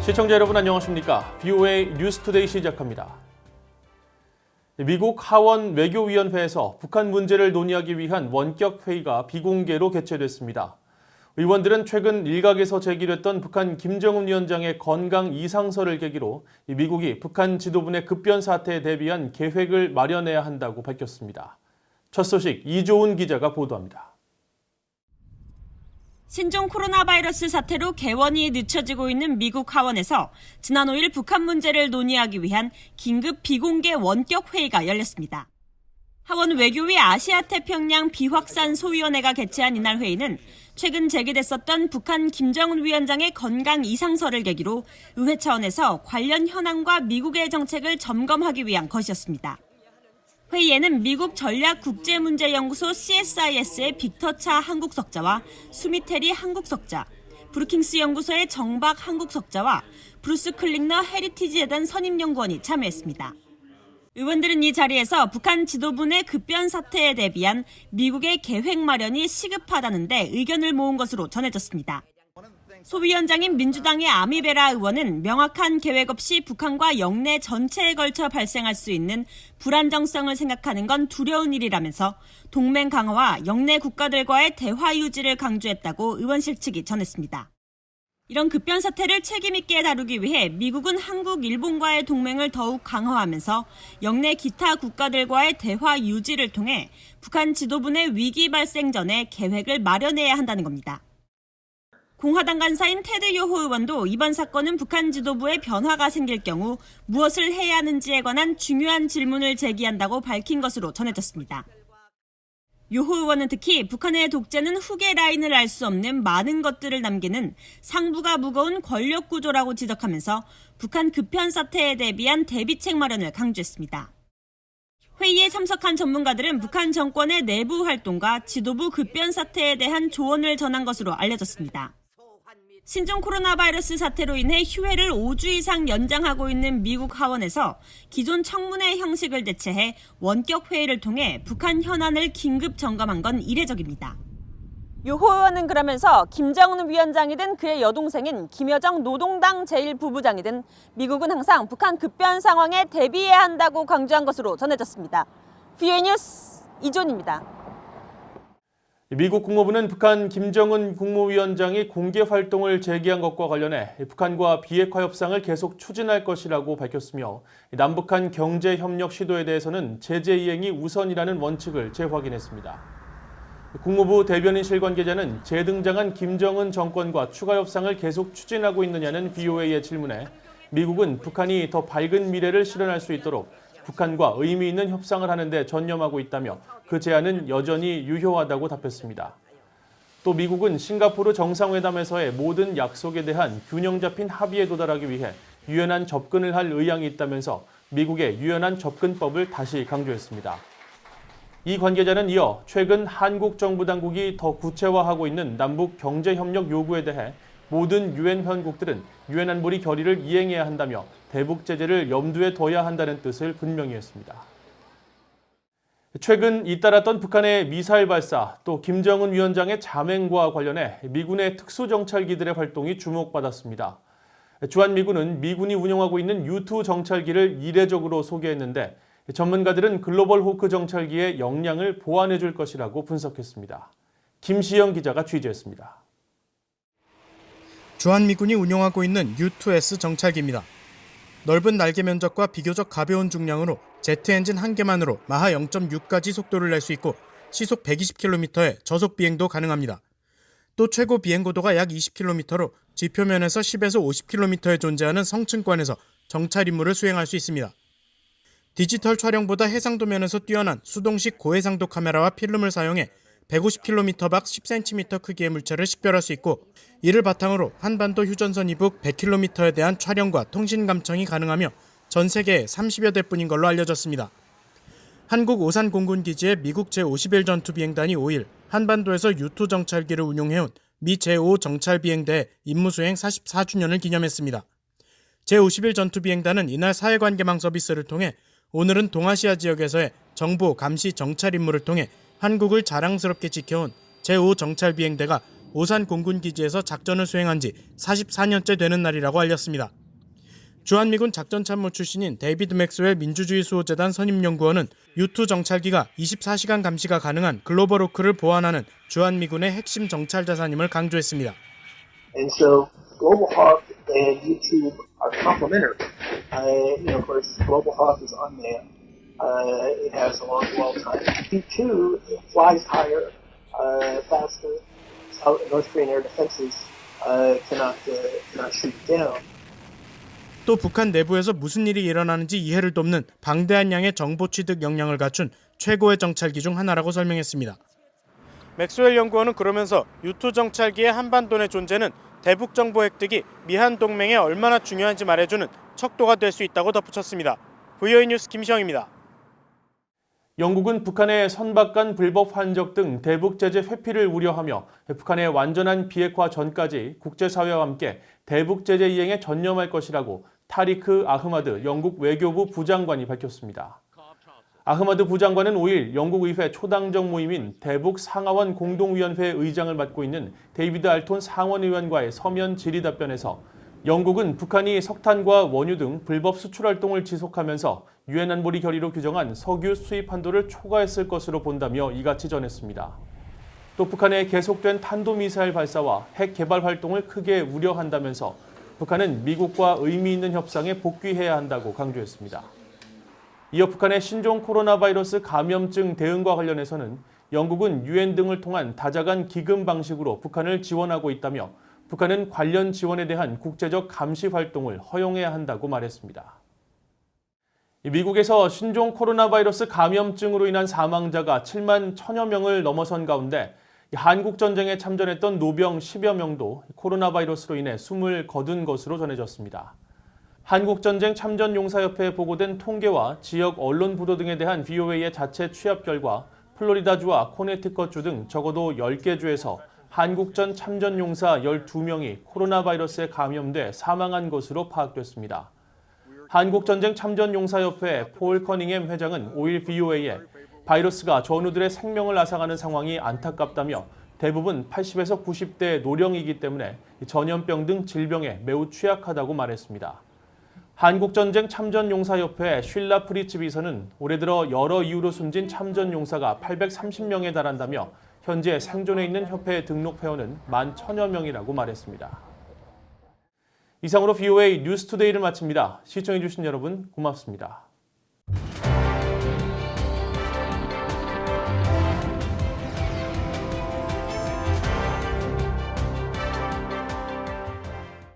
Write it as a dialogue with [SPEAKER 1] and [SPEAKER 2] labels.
[SPEAKER 1] 시청자 여러분 안녕하십니까? BOA 뉴스투데이 시작합니다. 미국 하원 외교위원회에서 북한 문제를 논의하기 위한 원격 회의가 비공개로 개최됐습니다. 의원들은 최근 일각에서 제기됐던 북한 김정은 위원장의 건강 이상설을 계기로 미국이 북한 지도부 내 급변 사태에 대비한 계획을 마련해야 한다고 밝혔습니다. 첫 소식 이조은 기자가 보도합니다.
[SPEAKER 2] 신종 코로나 바이러스 사태로 개원이 늦춰지고 있는 미국 하원에서 지난 5일 북한 문제를 논의하기 위한 긴급 비공개 원격 회의가 열렸습니다. 하원 외교위 아시아태평양 비확산 소위원회가 개최한 이날 회의는 최근 제기됐었던 북한 김정은 위원장의 건강 이상설을 계기로 의회 차원에서 관련 현황과 미국의 정책을 점검하기 위한 것이었습니다. 회의에는 미국 전략국제문제연구소 CSIS의 빅터 차 한국석자와 수미테리 한국석자, 브루킹스 연구소의 정박 한국석자와 브루스 클링너 헤리티지 재단 선임연구원이 참여했습니다. 의원들은 이 자리에서 북한 지도부 내 급변 사태에 대비한 미국의 계획 마련이 시급하다는데 의견을 모은 것으로 전해졌습니다. 소위원장인 민주당의 아미베라 의원은 명확한 계획 없이 북한과 영내 전체에 걸쳐 발생할 수 있는 불안정성을 생각하는 건 두려운 일이라면서 동맹 강화와 영내 국가들과의 대화 유지를 강조했다고 의원실 측이 전했습니다. 이런 급변 사태를 책임 있게 다루기 위해 미국은 한국, 일본과의 동맹을 더욱 강화하면서 영내 기타 국가들과의 대화 유지를 통해 북한 지도부 내 위기 발생 전에 계획을 마련해야 한다는 겁니다. 공화당 간사인 테드 요호 의원도 이번 사건은 북한 지도부에 변화가 생길 경우 무엇을 해야 하는지에 관한 중요한 질문을 제기한다고 밝힌 것으로 전해졌습니다. 요호 의원은 특히 북한의 독재는 후계 라인을 알 수 없는 많은 것들을 남기는 상부가 무거운 권력 구조라고 지적하면서 북한 급변 사태에 대비한 대비책 마련을 강조했습니다. 회의에 참석한 전문가들은 북한 정권의 내부 활동과 지도부 급변 사태에 대한 조언을 전한 것으로 알려졌습니다. 신종 코로나 바이러스 사태로 인해 휴회를 5주 이상 연장하고 있는 미국 하원에서 기존 청문회 형식을 대체해 원격 회의를 통해 북한 현안을 긴급 점검한 건 이례적입니다. 요호 의원은 그러면서 김정은 위원장이든 그의 여동생인 김여정 노동당 제1부부장이든 미국은 항상 북한 급변 상황에 대비해야 한다고 강조한 것으로 전해졌습니다. BOA 뉴스 이존입니다.
[SPEAKER 1] 미국 국무부는 북한 김정은 국무위원장이 공개 활동을 재개한 것과 관련해 북한과 비핵화 협상을 계속 추진할 것이라고 밝혔으며 남북한 경제협력 시도에 대해서는 제재 이행이 우선이라는 원칙을 재확인했습니다. 국무부 대변인실 관계자는 재등장한 김정은 정권과 추가 협상을 계속 추진하고 있느냐는 BOA의 질문에 미국은 북한이 더 밝은 미래를 실현할 수 있도록 북한과 의미 있는 협상을 하는 데 전념하고 있다며 그 제안은 여전히 유효하다고 답했습니다. 또 미국은 싱가포르 정상회담에서의 모든 약속에 대한 균형 잡힌 합의에 도달하기 위해 유연한 접근을 할 의향이 있다면서 미국의 유연한 접근법을 다시 강조했습니다. 이 관계자는 이어 최근 한국 정부 당국이 더 구체화하고 있는 남북 경제협력 요구에 대해 모든 유엔 회원국들은 유엔 안보리 결의를 이행해야 한다며 대북 제재를 염두에 둬야 한다는 뜻을 분명히 했습니다. 최근 잇따랐던 북한의 미사일 발사, 또 김정은 위원장의 잠행과 관련해 미군의 특수정찰기들의 활동이 주목받았습니다. 주한미군은 미군이 운영하고 있는 U2 정찰기를 이례적으로 소개했는데 전문가들은 글로벌 호크 정찰기의 역량을 보완해 줄 것이라고 분석했습니다. 김시영 기자가 취재했습니다.
[SPEAKER 3] 주한미군이 운용하고 있는 U2S 정찰기입니다. 넓은 날개 면적과 비교적 가벼운 중량으로 제트 엔진 한 개만으로 마하 0.6까지 속도를 낼 수 있고 시속 120km의 저속 비행도 가능합니다. 또 최고 비행 고도가 약 20km로 지표면에서 10에서 50km에 존재하는 성층권에서 정찰 임무를 수행할 수 있습니다. 디지털 촬영보다 해상도 면에서 뛰어난 수동식 고해상도 카메라와 필름을 사용해 150km 밖 10cm 크기의 물체를 식별할 수 있고 이를 바탕으로 한반도 휴전선 이북 100km에 대한 촬영과 통신 감청이 가능하며 전 세계에 30여 대뿐인 걸로 알려졌습니다. 한국 오산 공군기지의 미국 제51 전투비행단이 5일 한반도에서 U2 정찰기를 운용해온 미 제5 정찰비행대의 임무수행 44주년을 기념했습니다. 제51 전투비행단은 이날 사회관계망 서비스를 통해 오늘은 동아시아 지역에서의 정보, 감시, 정찰 임무를 통해 한국을 자랑스럽게 지켜온 제5 정찰비행대가 오산 공군기지에서 작전을 수행한 지 44년째 되는 날이라고 알렸습니다. 주한미군 작전참모 출신인 데이비드 맥스웰 민주주의 수호재단 선임연구원은 U2 정찰기가 24시간 감시가 가능한 글로벌 호크를 보완하는 주한미군의 핵심 정찰 자산임을 강조했습니다.
[SPEAKER 4] And so Global Hawk and YouTube are complementary. Of course, Global Hawk is unmanned. It has a long dwell time. U2 flies higher, faster. North Korean air defenses cannot shoot it down.
[SPEAKER 3] 또 북한 내부에서 무슨 일이 일어나는지 이해를 돕는 방대한 양의 정보 취득 역량을 갖춘 최고의 정찰기 중 하나라고 설명했습니다. 맥스웰 연구원은 그러면서 U2 정찰기의 한반도 내 존재는 대북 정보 획득이 미한 동맹에 얼마나 중요한지 말해주는 척도가 될 수 있다고 덧붙였습니다. VOA 뉴스 김시영입니다.
[SPEAKER 1] 영국은 북한의 선박간 불법 환적 등 대북 제재 회피를 우려하며 북한의 완전한 비핵화 전까지 국제사회와 함께 대북 제재 이행에 전념할 것이라고 타리크 아흐마드 영국 외교부 부장관이 밝혔습니다. 아흐마드 부장관은 5일 영국 의회 초당적 모임인 대북 상하원 공동위원회 의장을 맡고 있는 데이비드 알톤 상원의원과의 서면 질의 답변에서 영국은 북한이 석탄과 원유 등 불법 수출 활동을 지속하면서 유엔 안보리 결의로 규정한 석유 수입 한도를 초과했을 것으로 본다며 이같이 전했습니다. 또 북한의 계속된 탄도미사일 발사와 핵 개발 활동을 크게 우려한다면서 북한은 미국과 의미 있는 협상에 복귀해야 한다고 강조했습니다. 이어 북한의 신종 코로나 바이러스 감염증 대응과 관련해서는 영국은 유엔 등을 통한 다자간 기금 방식으로 북한을 지원하고 있다며 북한은 관련 지원에 대한 국제적 감시 활동을 허용해야 한다고 말했습니다. 미국에서 신종 코로나 바이러스 감염증으로 인한 사망자가 7만 1천여 명을 넘어선 가운데 한국전쟁에 참전했던 노병 10여 명도 코로나 바이러스로 인해 숨을 거둔 것으로 전해졌습니다. 한국전쟁 참전용사협회에 보고된 통계와 지역 언론 보도 등에 대한 VOA의 자체 취합 결과 플로리다주와 코네티컷주 등 적어도 10개 주에서 한국전 참전용사 12명이 코로나 바이러스에 감염돼 사망한 것으로 파악됐습니다. 한국전쟁 참전용사협회 폴 커닝햄 회장은 5일 VOA에 바이러스가 전우들의 생명을 앗아가는 상황이 안타깝다며 대부분 80에서 90대 노령이기 때문에 전염병 등 질병에 매우 취약하다고 말했습니다. 한국전쟁 참전용사협회 쉴라 프리츠 비서는 올해 들어 여러 이유로 숨진 참전용사가 830명에 달한다며 현재 생존해 있는 협회 등록 회원은 11,000여 명이라고 말했습니다. 이상으로 VOA 뉴스투데이를 마칩니다. 시청해주신 여러분 고맙습니다.